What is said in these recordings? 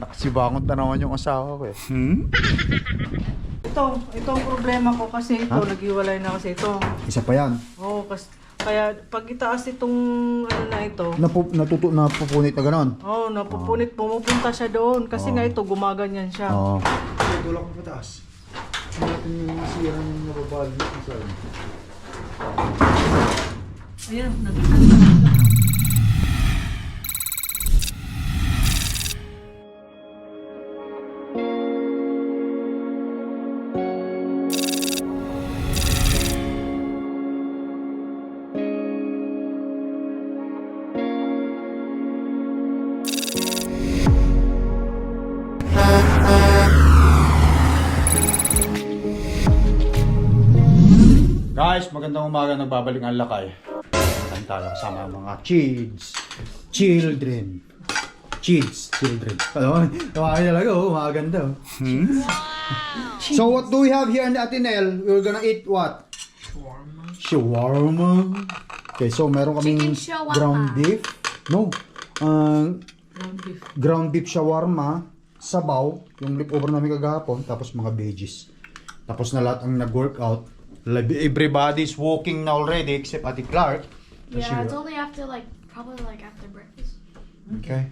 Nakasibangon na naman yung asawa ko eh. Itong problema ko kasi ito, naghiwalay na kasi ito. Isa pa yan. Oo, kaya pag itaas itong ano na ito, Napupunit na ganon. napupunit, pumupunta siya doon. Kasi nga ito, gumaganyan siya. Oo. Tulak ko pataas. Natin yung masira ng nababali. Ayan, Guys, magandang umaga, nagbabalik ang lakay. Kain tayo kasama ang mga children. Ano? Tawakin talaga, maganda. So what do we have here in the Atenel? We're gonna eat what? Shawarma. Okay, so meron kaming ground beef. No. Ground beef shawarma, sabaw, yung leftover namin kagahapon, tapos mga veggies. Tapos na lahat ang nag-workout. Everybody's walking na already except Ate Clark. Yeah, it's only after probably after breakfast. Okay.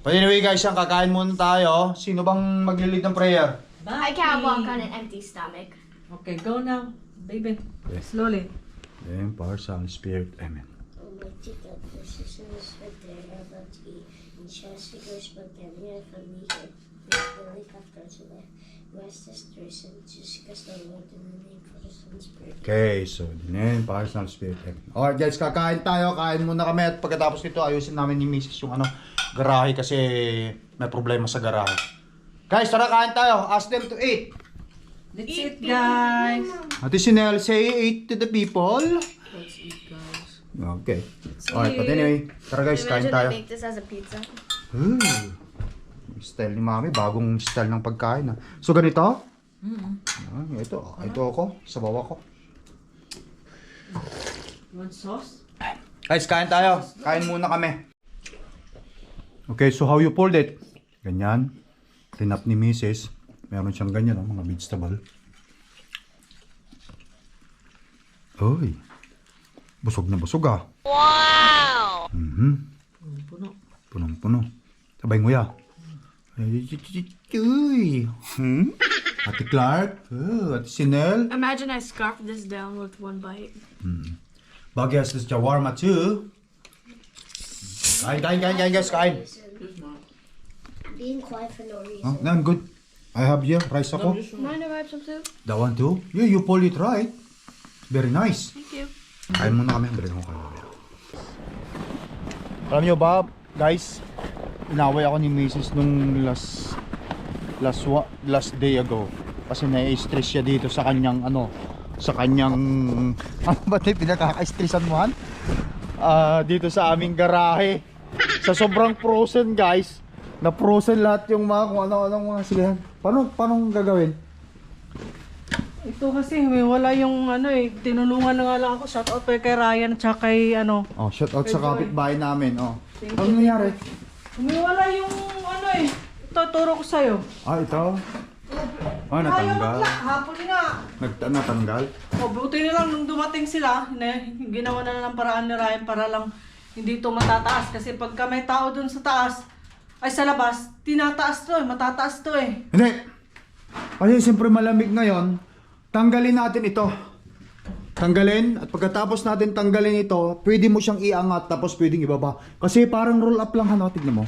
But anyway guys, yung kakain muna tayo. Sino bang maglilid ng prayer? I can't walk on an empty stomach. Okay, go now, baby. Slowly. Then, Power, Son, Spirit. Amen. Almighty God, this is in this day about thee, and just goes but then from me here. Really after today. Bless the sisters and just cast the Lord in the name for the Son Spirit. Okay, so then, Power, Son, Spirit. Amen. Alright guys, kakain tayo. Kain muna kami at pagkatapos nito, ayusin namin ni Mrs. yung garahe kasi may problema sa garahe. Guys, tara kain tayo. Ask them to eat. Let's eat, guys. Ate Sinel, say eat to the people. Let's eat, guys. Okay. Alright, but anyway, tara guys, kain Imagine tayo. I make this as a pizza. Style ni Mami, bagong style ng pagkain. So ganito? Ito ako, sabaw ako. Want sauce? Guys, kain tayo. Kain muna kami. Okay, so how you pulled it? Ganyan. Tinap ni Mrs. Meron siyang ganyan, mga vegetable. Uy. Busog na busog ah. Wow! Puno. Punong-puno. Sabay nguya. Uy. Ate Clark. Ate Sinel. Imagine I scarfed this down with one bite. Bagay has this shawarma too. Kain guys, kain. Being quiet for no reason. Huh? I'm good. I have here rice ako. Mind if I have some soup? That one too? Yeah, you pulled it right. Very nice. Thank you. Kain muna kami. Balik mo kayo. Alam nyo ba, guys, inaway ako ni Mrs. nung last day ago. Kasi na-stress siya dito sa kanyang ano ba tayo pinakaka-stressan mo han? Dito sa aming garahe. Sa sobrang frozen guys. Na-frozen lahat yung mga kung ano-anong mga sigahan. Paano gagawin? Ito kasi, wala yung tinulungan na nga lang ako. Shoutout kay Ryan at saka kay Oh, shout out sa kapitbahay namin. Oh. Thank Ano you. nangyari? Wala yung ito, turo ko sa'yo. Ito. Ayaw Natanggal. mag-lock, hapon nga. Natanggal? O, buti na lang nung dumating sila, ginawa na ng paraan ni Ryan para lang hindi ito matataas. Kasi pagka may tao dun sa taas, ay sa labas, tinataas to matataas to eh. Hindi. Kasi siyempre malamig ngayon, tanggalin natin ito. Tanggalin at pagkatapos natin tanggalin ito, pwede mo siyang iangat tapos pwedeng ibaba. Kasi parang roll up lang tignan mo.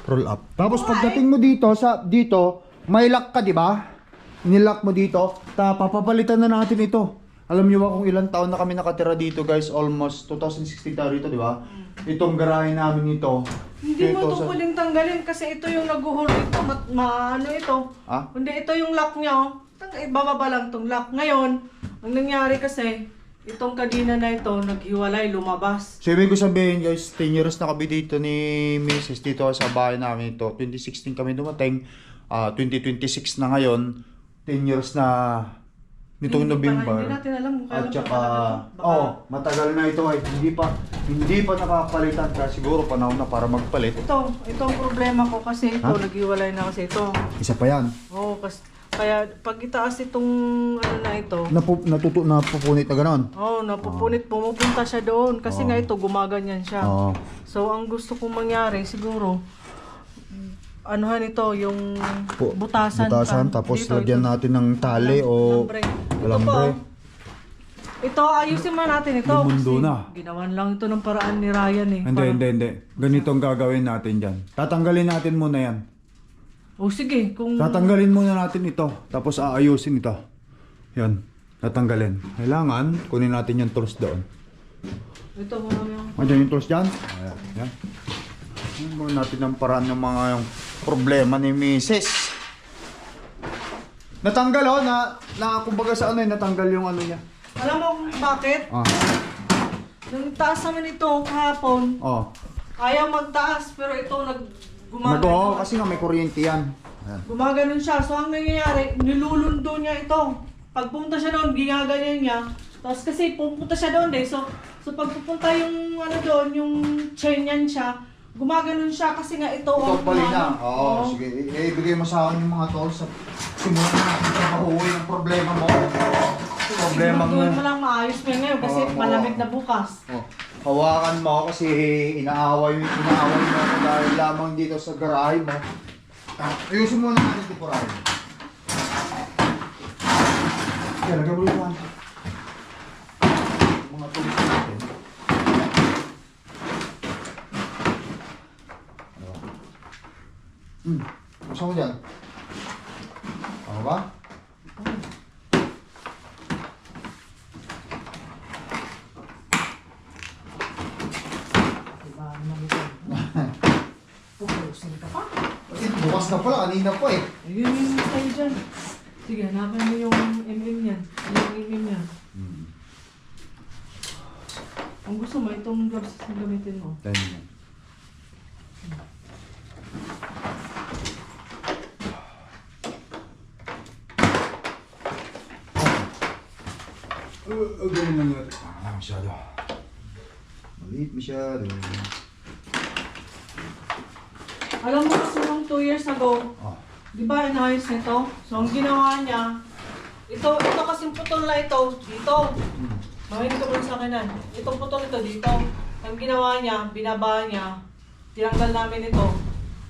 Roll up. Tapos pagdating mo dito may lock ka, di ba? Nilock mo dito, papapalitan na natin ito. Alam niyo ba kung ilang taon na kami nakatira dito, guys? Almost 2016 tayo rito, di ba? Itong garahe namin ito. Hindi mo ito pwedeng tanggalin kasi ito yung nag-hold ito. Ito. Ah? Hindi, ito yung lock niya. Bababa lang itong lock. Ngayon, ang nangyari kasi, itong kadina na ito, naghiwalay, lumabas. So, ibig ko sabihin, guys, 10 years na kami dito ni Mrs. dito sa bahay namin ito. 2016 kami dumating. 2026 na ngayon. 10 years na nitong November. Hindi natin alam kung At kailan saka, pa talaga to. oh, matagal na ito ay hindi pa nakapalitan kaya siguro panahon na para magpalit. Itong problema ko kasi ito, Ha? naghiwalay na kasi ito. Isa pa yan. Oo, kaya pag itaas itong ano na ito, Napupunit na ganon. napupunit, pumupunta siya doon. Kasi nga ito, gumaganyan siya. Oo. So, ang gusto kong mangyari, siguro, anuhan ito, yung butasan. Tapos Dito, lagyan ito. natin ng tali o Lambre. alambre. Ito, ayusin man natin ito. Lumundo Kasi na. ginawan lang ito ng paraan ni Ryan eh. Hindi. Ganito ang gagawin natin dyan. Tatanggalin natin muna yan. O sige, kung... Tatanggalin muna natin ito. Tapos aayusin ito. Yan. Tatanggalin. Kailangan, kunin natin yung tools doon. Ito, marami ang... Andiyan yung tools dyan. Ayan. Yan. Gawin natin ang paraan ng mga yung problema ni Mrs. Natanggal oh, na kumbaga sa ano eh, natanggal yung ano niya. Alam mo kung bakit? Nung taas naman ito kahapon, Oh. ayaw magtaas, pero ito gumagano. Kasi nga may kuryente yan. Ayan. Gumaganon siya. So, ang nangyayari, nilulundo niya ito. Pag pumunta siya doon, ginaganyan niya. Tapos kasi pupunta siya doon eh. So pag pupunta yung ano doon, yung chain niyan siya, gumaganon siya kasi nga ito. Ito pala na. ano, Oo, sige. Ibigay mo sa akin yung mga tools. Simulan na natin sa mahuwi yung problema mo. Problema mo. Siguraduhin mo lang maayos mo ngayon kasi Oo. malamig na bukas. Oh. Hawakan mo kasi inaaway mo ako dahil lamang dito sa garahe mo. Ayusin mo na natin ito purahin. Kaya lagyan mo rin lang. Mga tulis natin. Gusto mo dyan? Ako ba? Diba, pupusin ka pa. Bukas na pala, kanina pa eh. Ayun yung tayo dyan. Sige, hanapan mo yung niyan. Yung niyan. Kung gusto mo, itong gloves na gamitin mo. Tayo mo. Ganun lang yun. Masyado. Maliit masyado. Alam mo kasi nung 2 years ago, Oh. di ba inayos nito? So ang ginawa niya, ito kasing putol na ito, dito. Mahinig ka sa akin nan. Itong putol ito dito. Ang ginawa niya, binaba niya, tinanggal namin ito.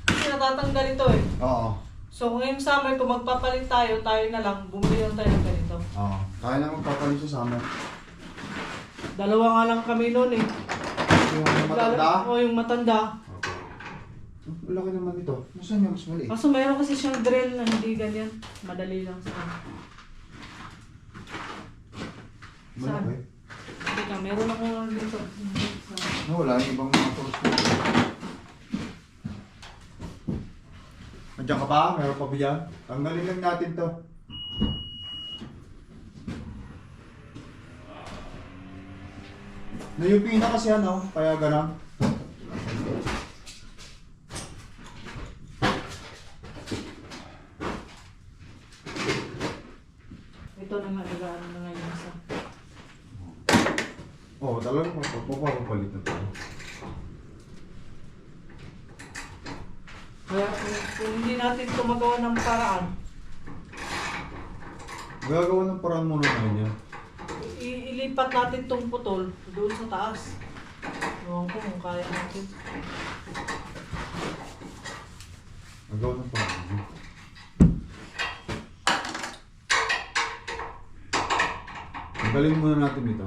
Kasi natatanggal ito eh. Oo. So ngayong summer, kung magpapalit tayo na lang, bumili lang tayo ng ganito. Oo. Kaya na magpapalit sa summer. Dalawa nga lang kami noon eh. Yung matanda? Oo, yung matanda. Okay. Malaki naman ito. Nasaan yung mas maliit? Kaso mayroon kasi siyang drill na hindi ganyan. Madali lang sa kanya. Malaki. Teka, meron ako dito. Wala yung ibang mga tools dito. Andiyan ka pa? Meron pa ba dyan? Tanggalin lang natin to. Nayupi na kasi ano, kaya gano'n. Ito na nga, nag-ano na ngayon sa... Oo, talagang mapapalit na tayo. Kaya kung hindi natin ito magawa ng paraan, Gagawa ng paraan muna naman yan. ilipat natin itong putol doon sa taas. Ewan ko kung kaya natin. Gagawa ng paraan yan. Tanggalin muna natin ito.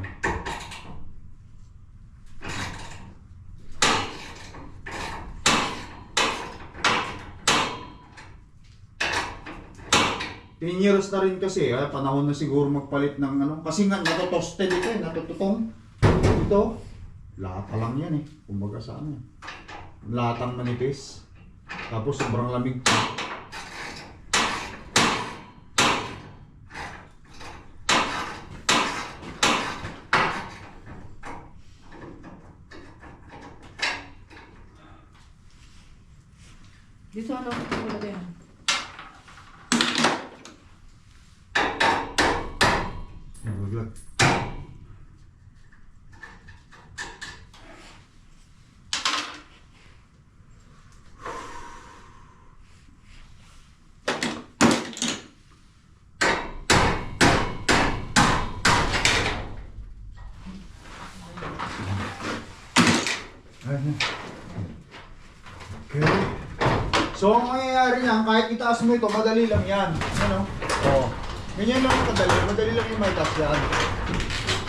Years na rin kasi, panahon na siguro magpalit ng ano. Kasi nga, natotosted ito eh, natututong. Ito, lata lang yan eh. Kumbaga sa ano. Latang manipis. Tapos sobrang lamig pa. Dito ano, wala din. nalaglag. Ayan. Okay. So, ang mangyayari niyan, kahit itaas mo ito, madali lang yan. Ano? Oo. Ganyan lang yung madali. Madali lang yung may taas yan.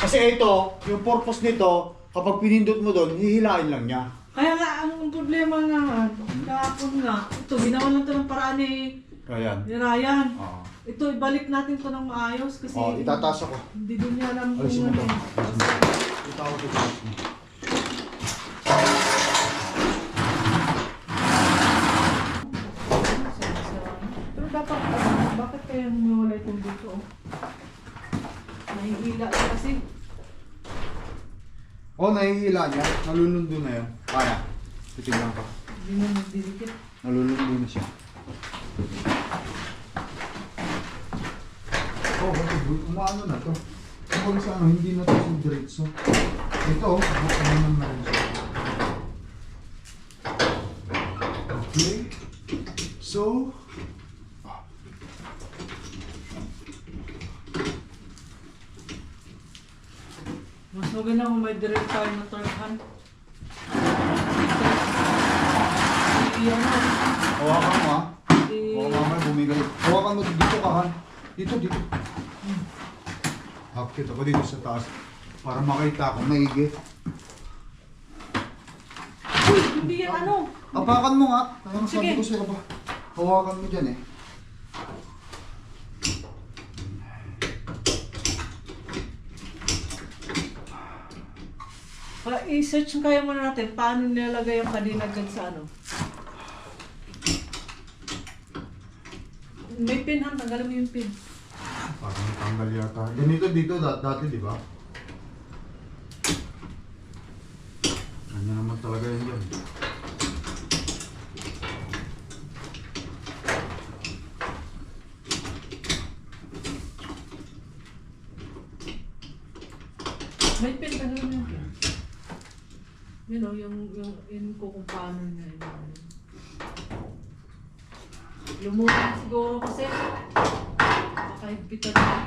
Kasi ito, yung purpose nito, kapag pinindot mo doon, hihilain lang niya. Kaya nga, ang problema nga, kahapon nga, ito, ginawa lang ito ng paraan Ayan. ni Ryan. Oo. Ito, ibalik natin ito ng maayos kasi Itataas ako. hindi din niya alam kung Alisin mo ano ito. eh. Itaw ko ito. Pero dapat, bakit kaya mawala itong dito? Oh? Nahihila siya kasi. Nahihila niya. Nalulundo na yun. Kaya. Titignan ka. Hindi na nagdidikit. Nalulundo na siya. Umaano na to. Kapag sa ano, hindi na to sa diretso. Ito, naman na rin siya. Okay. So, Mas maganda kung may direct tayo na torkan. Iyan mo. hawakan mo ha. Si- Baka mamaya bumigay. Hawakan mo dito ka han. Dito. Hakit ako dito sa taas. Para makita kung maigi. Uy, hindi yan ano. Apakan mo nga. Kaya sabi Sige. ko sa'yo ba. Hawakan mo dyan eh. I-search kaya muna natin paano nilalagay yung kadina dyan sa ano. May pin ha, tanggalin mo yung pin. Parang tanggal yata. Ganito dito dati di ba? Ganyan naman talaga yun dyan. May pin, tanggalin mo yung pin. You know, yung ko kung paano niya yun. Lumutang siguro kasi makahigpitan na.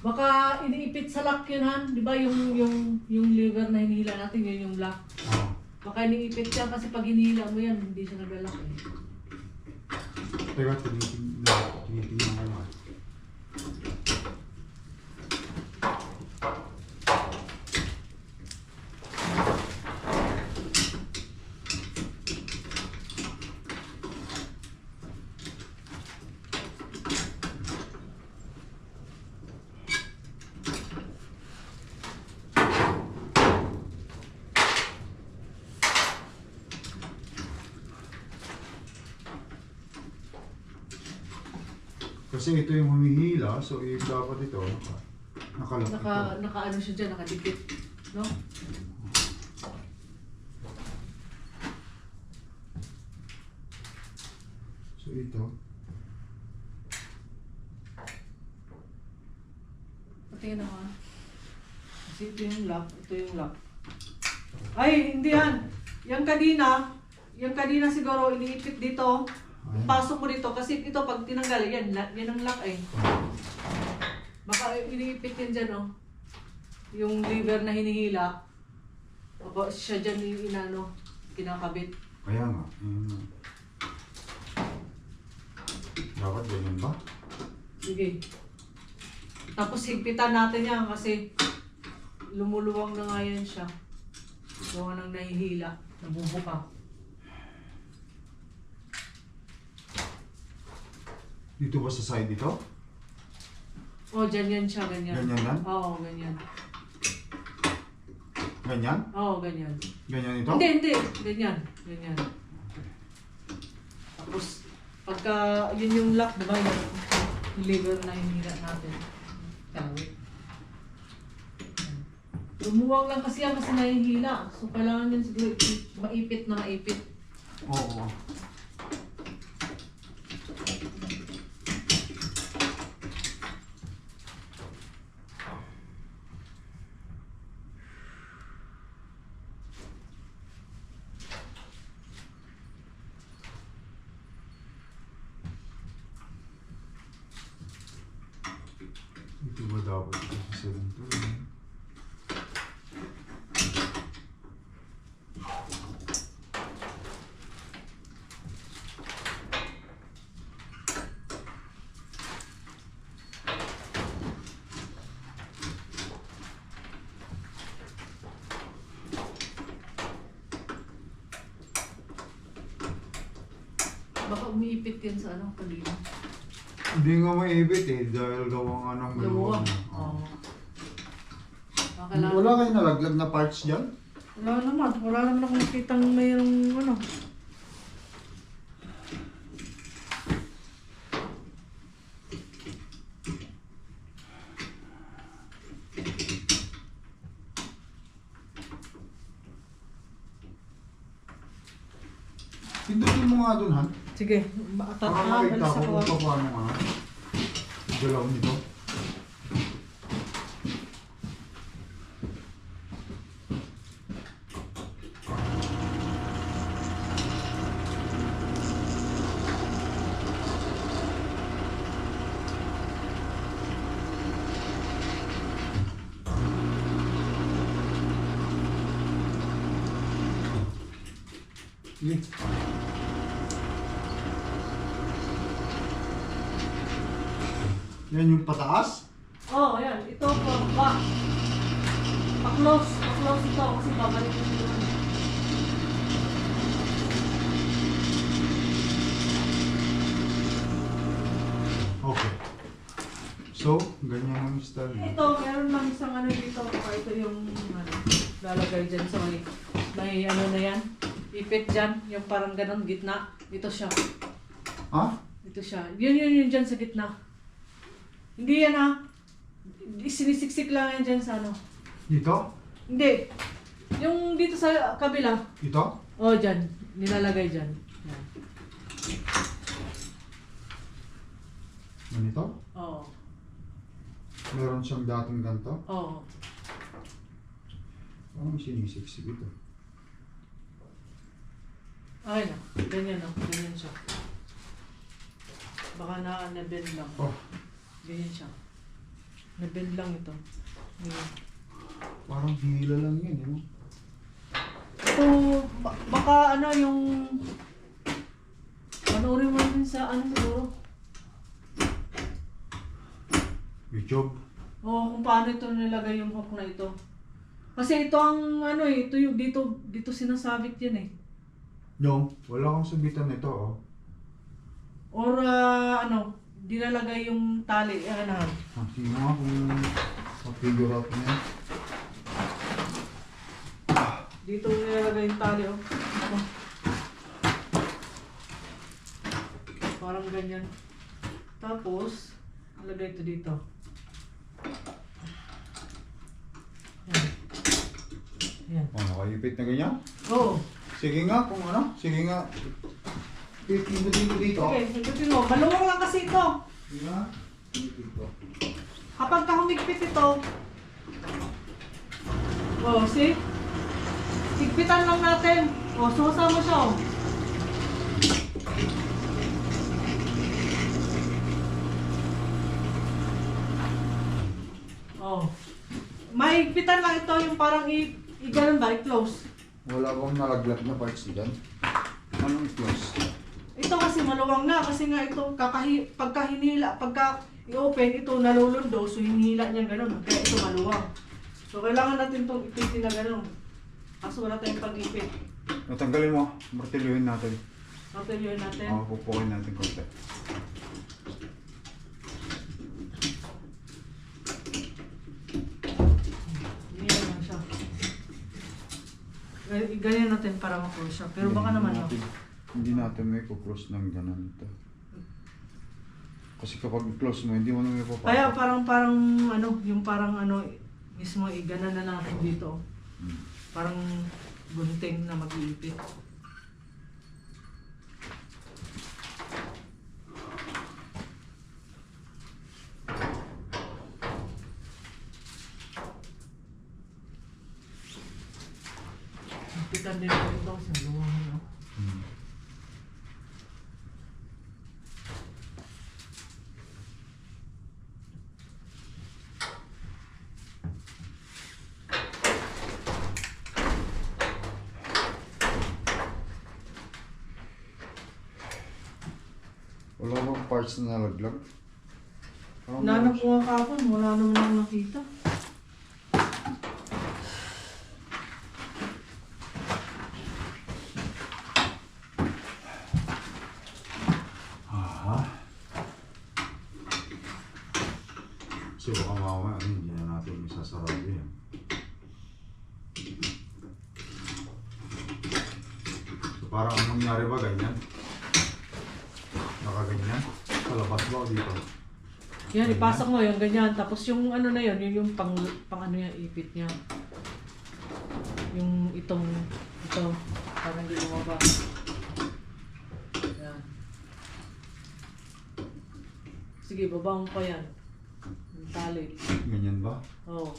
Baka iniipit sa lock yun, Han. Di ba yung liver na hinihila natin, yun yung lock. Oo. Baka iniipit yan kasi pag hinihila mo yan, hindi siya nag-lock eh. Teka, tinitingnan ko nga. Kasi ito yung humihila, so dapat ito nakalak ito. Naka ano siya dyan, nakadikit. No? So ito, Patingin ako ha. Kasi ito yung lock, ito yung lock. Ay, hindi yan. Yung kadina siguro iniipit dito. ayan. Pasok mo dito kasi ito pag tinanggal, yan ang lock eh. Baka iniipit yan dyan oh. Yung liver na hinihila. Baka siya dyan yung inano, kinakabit. Kaya nga, yun nga. Dapat ganyan ba? Sige. Tapos higpitan natin yan kasi lumuluwang na nga yan siya. Gawa nang nahihila, nabubuka. Dito ba sa side ito? Oh, dyan yan siya, ganyan. Ganyan yan? Oo, ganyan. Ganyan? Oo, ganyan. Ganyan ito? Hindi. Ganyan. Ganyan. Pagka yun yung lock, di ba? Yung lever na hinila natin. Tawid. Lumuwag lang kasi yan kasi nahihila. So kailangan yun siguro maipit na maipit. Oo. Ito ba dapat ito sa Baka umiipit yan sa ano, kanina. Hindi nga maibit eh, dahil gawang anong Luwag. maluwag. Oo. Kailangan. Wala kayong nalaglag na parts dyan? Wala naman. Wala naman akong nakitang mayroong ano. Pindutin mo nga dun, Han. Sige, Para alis makita ko ako. kung paano nga. Galaw nito. Sige. Yan yung pataas? Oh, ayan. Ito po, ba. Pa-close. Pa-close ito kasi babalik ko dito. Okay. So, ganyan ang style niya. Ito, meron lang isang ano dito. Ito yung ano, lalagay dyan sa may ano na yan. Ipit dyan. Yung parang ganun, gitna. Ito siya. Ha? Ito siya. Yun dyan sa gitna. Hindi yan ha. Sinisiksik lang yan dyan sa ano. Dito? Hindi. Yung dito sa kabila. Ito? Oh, dyan. Nilalagay dyan. Yan. Ganito? Oo. Meron siyang dating ganito? Oo. Parang sinisiksik ito. Ay na. Ganyan na. Ganyan siya. Baka na-bend lang. Oh, Ganyan siya. Na-bend lang ito. Ganyan. parang hila lang yan, eh. Ito, baka ano yung... Panoorin mo rin sa ano siguro. YouTube? Oo, kung paano ito nilagay yung hook na ito. Kasi ito ang ano eh, ito yung dito sinasabit yan eh. No, wala akong sabitan nito, oh. Or ano, dinalagay yung tali, ano. Sige nga kung mag-figure out na yan. Dito nilalagay yung tali, oh. Ano? Parang ganyan. Tapos, nalagay ito dito. Yan. Yan. Oh, nakaipit na ganyan? Oo. Sige nga, kung ano, sige nga. Pindutin ko dito. Okay, hindutin mo. Maluwang lang kasi ito. Sige nga. Dito. Kapag kahumigpit ito, oh, see? Higpitan lang natin. Oh, susa mo siya, oh. Oh. Mahigpitan lang ito yung parang i-ganon ba? I-close. Wala bang nalaglag na parts dyan? Anong close? Ito kasi maluwang na kasi nga ito pagka hinila, pagka i-open ito nalulundo so hinihila niya gano'n kaya ito maluwang. So kailangan natin itong ipitin na gano'n. Kaso wala tayong pag-ipit. Natanggalin mo, martilyuhin natin. Patuloy natin. Pupukin natin konti. Ganyan lang siya. Ganyan natin para ma-close siya. Pero baka naman no. Hindi natin may kuklose ng ganun ito. Kasi kapag close mo, hindi mo na may papasok. Kaya parang ano, yung parang ano, mismo igana na natin dito. Parang gunting na mag-iipit. Ipitan din ko ito sa luwa, no? Wala bang parts na nalaglag? Nanap ko nga kapon, wala naman akong nakita. Ah. So baka mamaya, hindi na natin isasarado yan. So parang anong nangyari ba ganyan? Nakaganyan? Sa labas ba o dito? Yan, ipasok mo yung ganyan. Tapos yung ano na yun, yun yung pang ano yung ipit niya. Yung ito, parang hindi lumaba. Yan. Sige, babaong pa yan. Yung tali. Ganyan ba? Oo.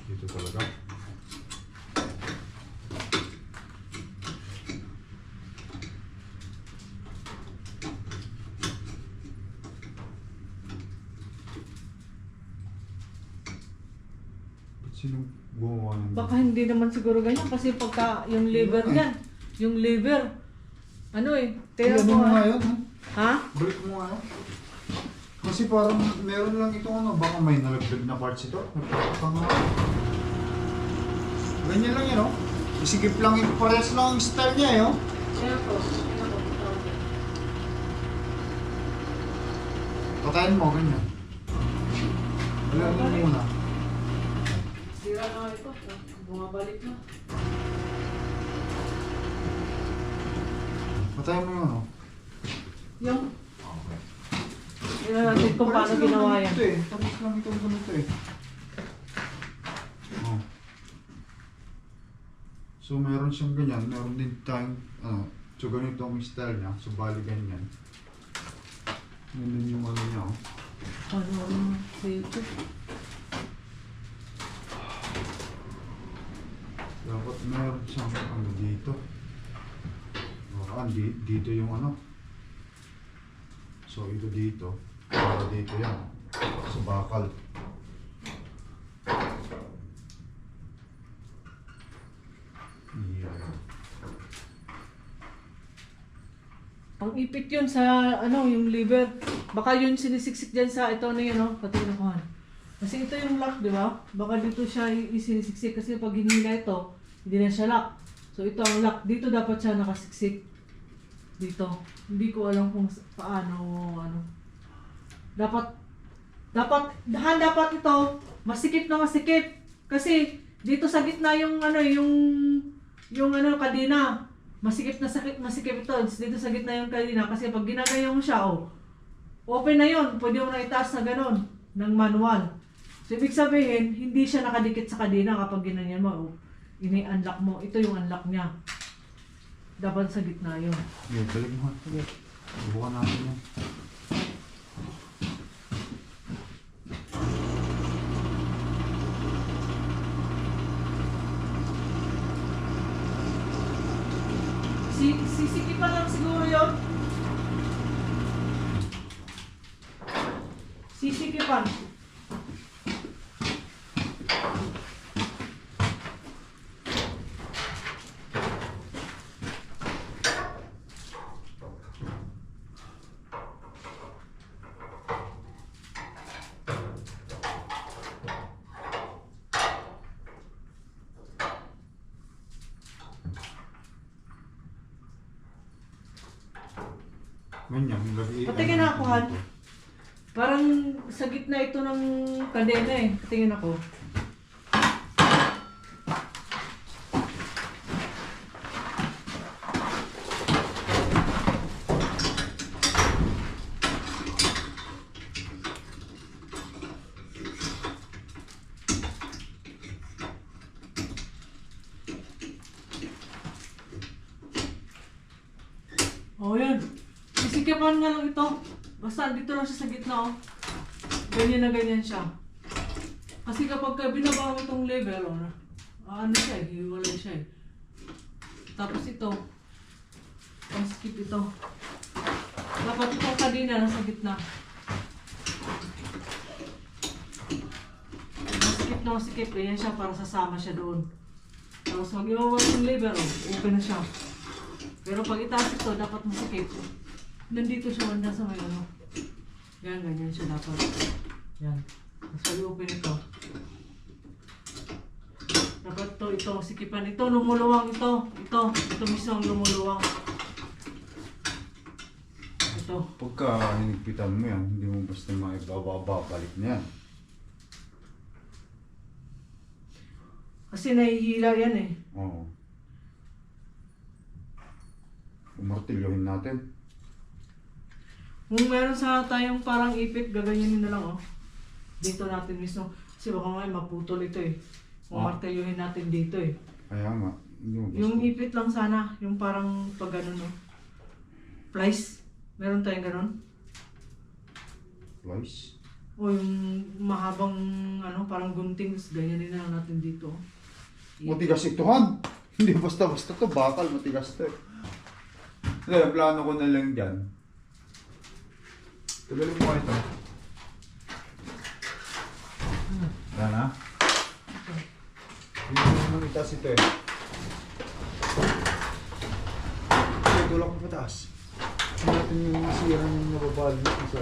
Dito talaga. Ba't sinong gumawa ng... Baka hindi naman siguro ganyan kasi pagka yung liver niyan, yung liver, ano eh, tira Ano mo nga ah. yun, ha? Ha? Break mo nga yun. Kasi parang meron lang itong ano, baka may nalagdag na parts ito. Nagpapakang ganyan lang yun, oh. Isigip lang yung parehas lang ang style niya, eh, oh. Patayin mo, ganyan. Wala mo muna. Sira na ito, bumabalik na. Patayin mo yun, oh. Yung, Okay. tingnan natin kung paano Parehas lang ginawa ganito, yan. eh. Tapos lang itong ganito, eh. Oh. So meron siyang ganyan, meron din tayong, ano, so ganito ang style niya, so bali ganyan. Ganyan yung ano niya, oh. Ano, dito. Dapat meron siyang ano dito. Baka dito yung ano. So ito dito. Para dito yan. Sa bakal. Yeah. Ang ipit yun sa, ano, yung liver. Baka yun sinisiksik dyan sa ito na yun, no? Pati nakuhan. Kasi ito yung lock, di ba? Baka dito siya isinisiksik kasi pag hinila ito, hindi na siya lock. So ito ang lock. Dito dapat siya nakasiksik. Dito. Hindi ko alam kung paano, ano. Dapat ito, masikip na masikip. Kasi dito sa gitna yung, ano, yung ano, kadena. Masikip ito. Dito sa gitna yung kadena. Kasi pag ginagayaw mo siya, oh, open na yun. Pwede mo na itaas na ganun, ng manual. So, ibig sabihin, hindi siya nakadikit sa kadena kapag ginanyan mo. Oh, ini-unlock mo. Ito yung unlock niya. Dapat sa gitna yun. Yeah, balik mo. Sige. Subukan natin yan. Sisikipan lang siguro yun. Sisikipan. Ganyan. Pati kinakuhan. Parang sa gitna ito ng kadena eh. Tingin ako. Oh, yan. Sisikipan nga lang ito. Basta dito lang siya sa gitna, oh. Ganyan na ganyan siya. Kasi kapag binaba mo itong level, oh, ano siya, hiwalay siya eh. Tapos ito, skip ito. Dapat itong kadena nasa gitna. Masikip, ganyan siya para sasama siya doon. Tapos pag iwawa yung level, oh, open na siya. Pero pag itaas ito, dapat masikip. Nandito siya wanda sa may ano. Yan, ganyan siya dapat. Yan. Tapos pag i-open ito. Dapat ito, sikipan. Ito, lumuluwang ito. Ito mismo ang lumuluwang. Ito. Pagka hinigpitan mo yan, hindi mo basta maibababalik na yan. Kasi nahihila yan eh. Oo. Umartilyohin natin. Kung meron sana tayong parang ipit, gaganyanin na lang oh. Dito natin mismo. Kasi baka ngayon maputol ito eh. Martelyuhin natin dito eh. Kaya nga. Hindi mo basta. Yung ipit lang sana, yung parang pag ano no. Plies. Meron tayong ganon. Plies? O yung mahabang ano, parang gunting, ganyanin na lang natin dito. Matigas ito, Han. Hindi basta-basta to. Bakal, matigas to eh. Kaya plano ko na lang dyan. Tagalin mo ito. Yan ha? Hindi mo naman itaas ito eh. Okay, tulak mo pataas. Hindi natin yung masira ng nababali na isa.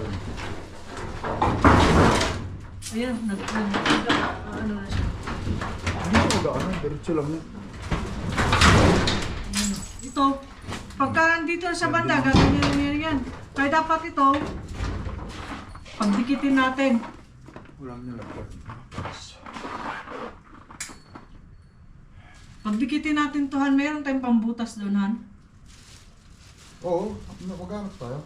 Ayan, ano na siya. Hindi ko magkakanan, diretso lang yan. Ito, pagka nandito sa banda, gaganyan yan. Kaya dapat ito, pagdikitin natin. Walang nalagyan. Pagdikitin natin to, Han, meron tayong pambutas doon, Han. Oo, mag-anak tayo.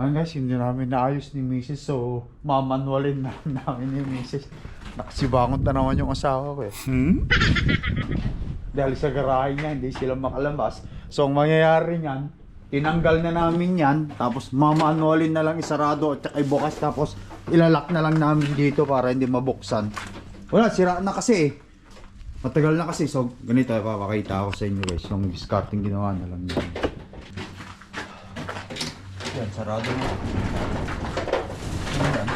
Ayun guys, hindi namin naayos ni Mrs. So, mamanualin na namin ni Mrs. Nakasibangot na naman yung asawa ko eh. Dahil sa garahe niya, hindi sila makalabas. So, ang mangyayari niyan, tinanggal na namin yan, tapos mamanualin na lang isarado at saka ibukas, tapos ilalak na lang namin dito para hindi mabuksan. Wala, sira na kasi eh. Matagal na kasi. So, ganito, papakita ko sa inyo guys, yung discarding ginawa na lang yan. Yan, sarado na. Yan.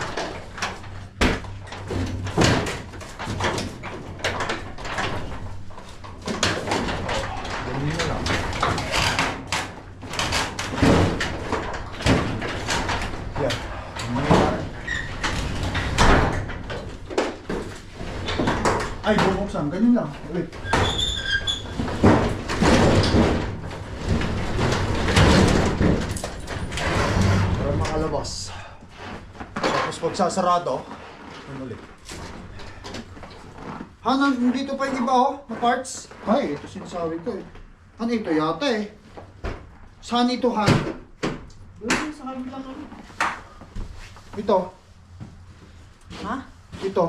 Ganyan na lang. Yan. Ay, bubuksan. Ganyan lang. Ulit. Makalabas. Tapos pag sasarado, ulit. Hanan, dito pa yung iba oh, na parts. Ay, ito sinasabi ko eh. Ano ito yata eh. Saan ito, Han? Doon sa kabila ka. Ito. Ha? Ito.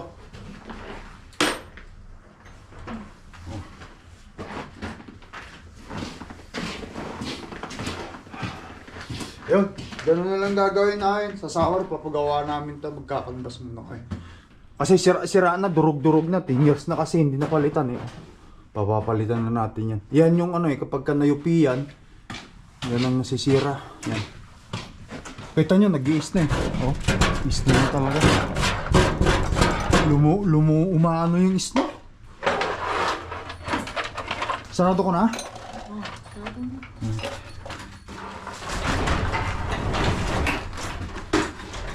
Yun, ganun na lang gagawin namin. Sa sahur, papagawa namin ito. Magkakanbas muna kayo. Kasi sira na, durug-durug na. 10 years na kasi, hindi napalitan eh. Papapalitan na natin yan. Yan yung ano eh, kapag ka nayupi yan, yan ang nasisira. Yan. Kita nyo, nag-iis na eh. Oh, is na yan talaga. Umaano yung is na. Sarado ko na? Oh, sarado na.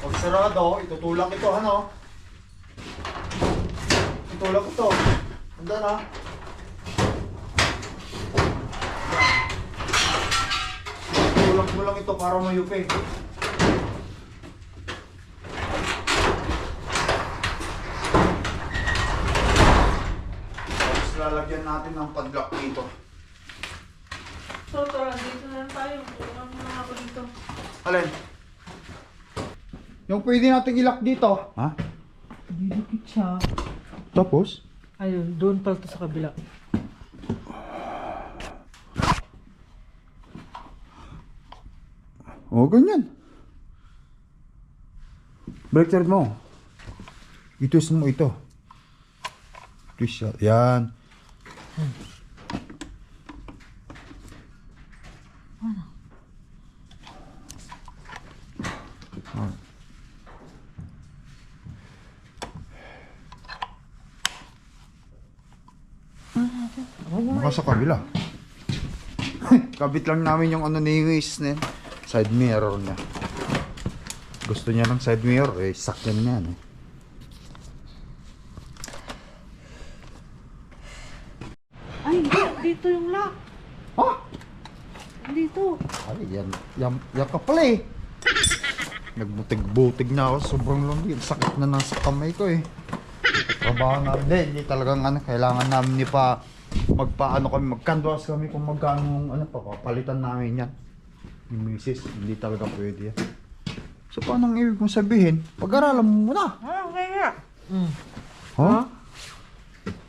Pag sarado, itutulak ito, ano? Tulak ito. Handa na. Tulak mo lang ito para mayupi. Tapos lalagyan natin ng padlock dito. So, tara, dito na lang tayo. Tulungan mo na ako dito. Alin? Yung pwede natin ilak dito. Ha? Didikit siya. Tapos? Ayun, doon pala ito sa kabila. Oo, ganyan. Baliktad mo. I-twist mo ito. Twist siya. Yan. Baka sa kabila. Kabit lang namin yung ano ni Luis na side mirror niya. Gusto niya ng side mirror, eh sakyan niya. Eh. Ay, dito yung lock. Ha? Dito. Ay, yan ka pala eh. Nagbutig-butig na ako, sobrang lamig. Sakit na nasa kamay ko eh. Trabaho na rin, hindi talagang ano, kailangan namin ni pa magpaano kami, magkanduas kami kung magkano ano, papalitan namin yan. Ni Mrs. Hindi talaga pwede yan. So paano ang ibig mong sabihin? Pag-aralan mo muna. Ah, okay nga. Ha? Ha?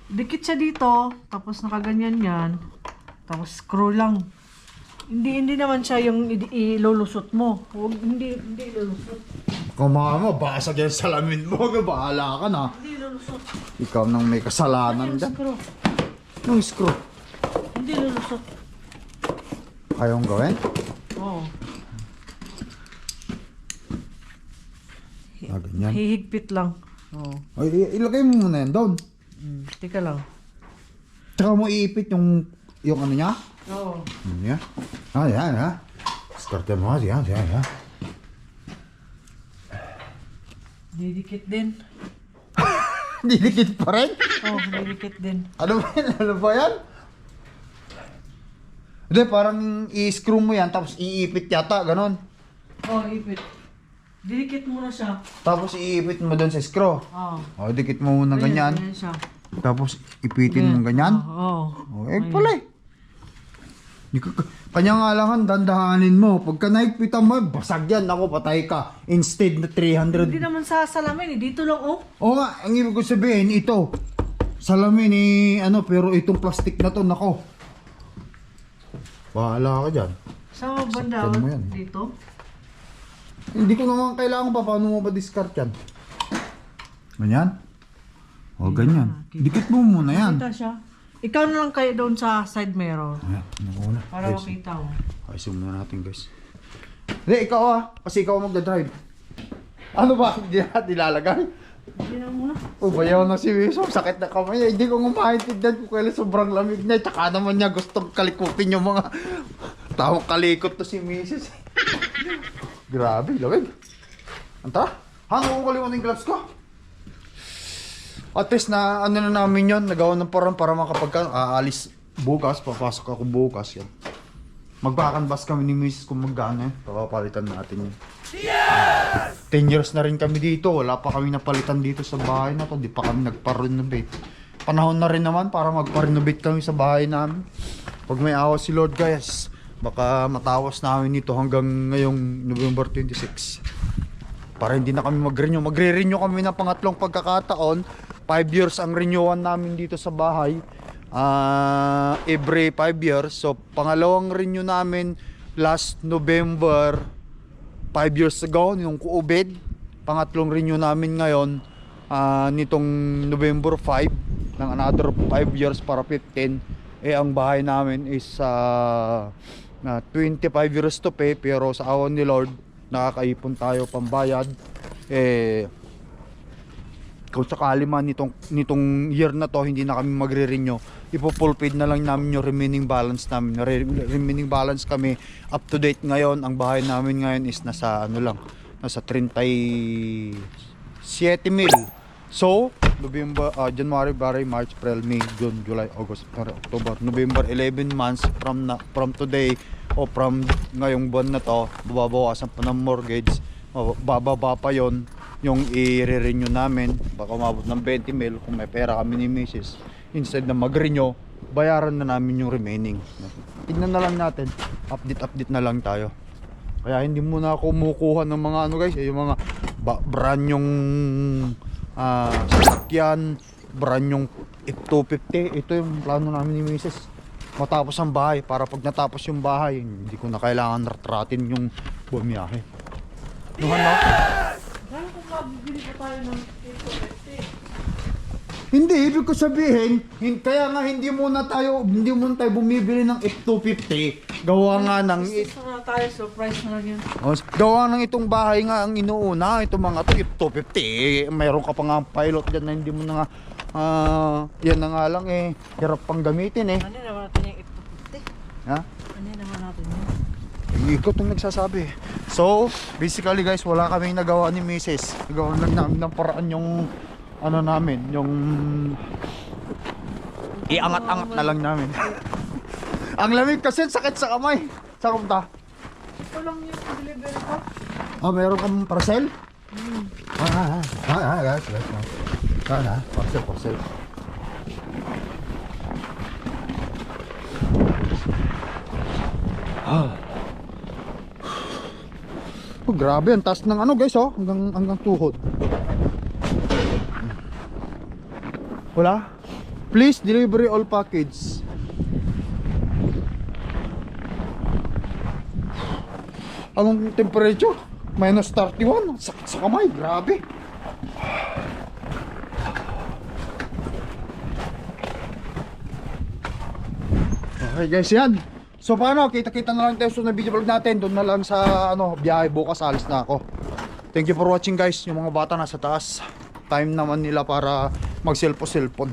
Dikit siya dito, tapos nakaganyan yan. Tapos screw lang. Hindi naman siya yung ilulusot mo. Huwag, hindi ilulusot. Kumaha mo, basag yan salamin mo. Bahala ka na. Hindi ilulusot. Ikaw nang may kasalanan Yung dyan. screw. Yung screw. Hindi ilulusot. Ayaw mong gawin? Oo. Ah, ganyan. Hihigpit lang. Oo. Ay, ilagay mo muna yan doon. Tika lang. Tsaka mo iipit yung ano niya. Oo. Ano niya? Ah, yan ha. Skarte mo, yan. Didikit din. Didikit pa rin? Oo, didikit din. Ano ba yan? Ano ba yan? Hindi, parang i-screw mo yan, tapos iipit yata, ganon. Oo, ipit. Didikit mo na siya. Tapos iipit mo doon sa screw. Oo. O, dikit mo muna ganyan. Ganyan siya. Tapos ipitin mo ganyan. Oo. O, pala eh. Kanya nga lang, dandahanin mo. Pagka naigpitan mo, basag yan. Ako, patay ka. Instead na 300. Hindi naman sa salamin eh. Dito lang oh. Oo nga, ang ibig ko sabihin, ito. Salamin ano, pero itong plastic na to, nako. Bahala ka dyan. Sa banda Saktan mo yan. dito. Hindi ko naman kailangan pa, paano mo ba discard yan? Ganyan? O, ganyan. Dikit mo muna yan. Kita siya. Ikaw na lang kayo doon sa side mirror. Ayan, ano na. Para makita mo. Ayusin muna natin, guys. Hindi, ikaw kasi ikaw magdadrive. Ano ba? Hindi natin ilalagay. Hindi na muna. O, bayaw na si Wiso. Sakit na kamay. Hindi ko nga maintindihan kung kailan sobrang lamig niya. Tsaka naman niya gustong kalikutin yung mga taong kalikot to si Mrs. Grabe, lamig. Anta? Ano ko kalimutan yung gloves ko? At least na ano na namin yun. Nagawa ng parang para makapagka aalis bukas. Papasok ako bukas yan. Magpakanbas kami ni Mrs. kung magkano eh. Papapalitan natin yun. Yes! 10 years na rin kami dito. Wala pa kami napalitan dito sa bahay na to. Di pa kami nagpa-renovate. Panahon na rin naman para magpa-renovate kami sa bahay namin. Pag may awas si Lord guys, baka matawas namin ito hanggang ngayong November 26. Para hindi na kami mag-renew. Magre-renew kami na pangatlong pagkakataon. 5 years ang renewal namin dito sa bahay. Every 5 years. So pangalawang renew namin last November 5 years ago, yung COVID. Pangatlong renew namin ngayon nitong November 5 ng another 5 years para 15. Ang bahay namin is 25 years to pay, pero sa awan ni Lord nakakaipon tayo pambayad. Kung sakali man nitong year na to hindi na kami magre-renew, ipo-full-paid na lang namin yung remaining balance namin. Remaining balance kami up to date ngayon. Ang bahay namin ngayon is nasa nasa 37 mil. So January, February, March, April, May, June, July, August, September, October, November, 11 months from today o from ngayong buwan na to, babawasan pa ng mortgage, bababa pa yon yung i-renew namin, baka umabot ng 20 mil kung may pera kami ni Mrs. Instead na mag-renew, bayaran na namin yung remaining. Tignan na lang natin, update na lang tayo. Kaya hindi muna ako kumukuha ng mga ano guys, yung mga brand yung sasakyan, brand yung F250. Ito yung plano namin ni Mrs. Matapos ang bahay, para pag natapos yung bahay, hindi ko na kailangan ratratin yung bumiyahe. Nuhan na? Saan kung mabibili pa tayo ng 850? Hindi, ibig ko sabihin, kaya nga hindi muna tayo bumibili ng F250. Gawa nga ng Gusto nga tayo, surprise na lang yun. gawa ng itong bahay nga ang inuuna, itong mga to F250. Mayroon ka pa nga pilot dyan na hindi mo na nga yan na nga lang hirap pang gamitin Ano naman natin yung 850? Ha? Ano naman natin yun? Ikaw itong nagsasabi. So, basically guys, wala kaming nagawa ni Mrs. Nagawa lang namin ng paraan yung ano namin, yung iangat-angat na lang namin. Ang lamig kasi, sakit sa kamay. Saan kumta? Ito lang yung delivery ko. Meron kang parcel? Yes. Parcel. Oh, grabe, ang taas ng ano guys, hanggang tuhod. Wala? Please delivery all package. Anong temperature? Minus 31. Sakit sa kamay, grabe. Okay guys, yan. So paano, kita-kita na lang tayo sa video vlog natin. Doon na lang sa biyahe bukas, alis na ako. Thank you for watching guys. Yung mga bata nasa taas, time naman nila para mag-cellphone.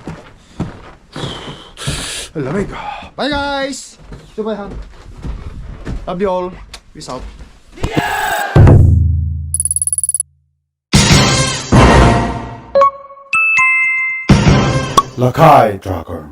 Lamig. Bye guys. Bye ha. Love you all. Peace out. Lakai Tracker.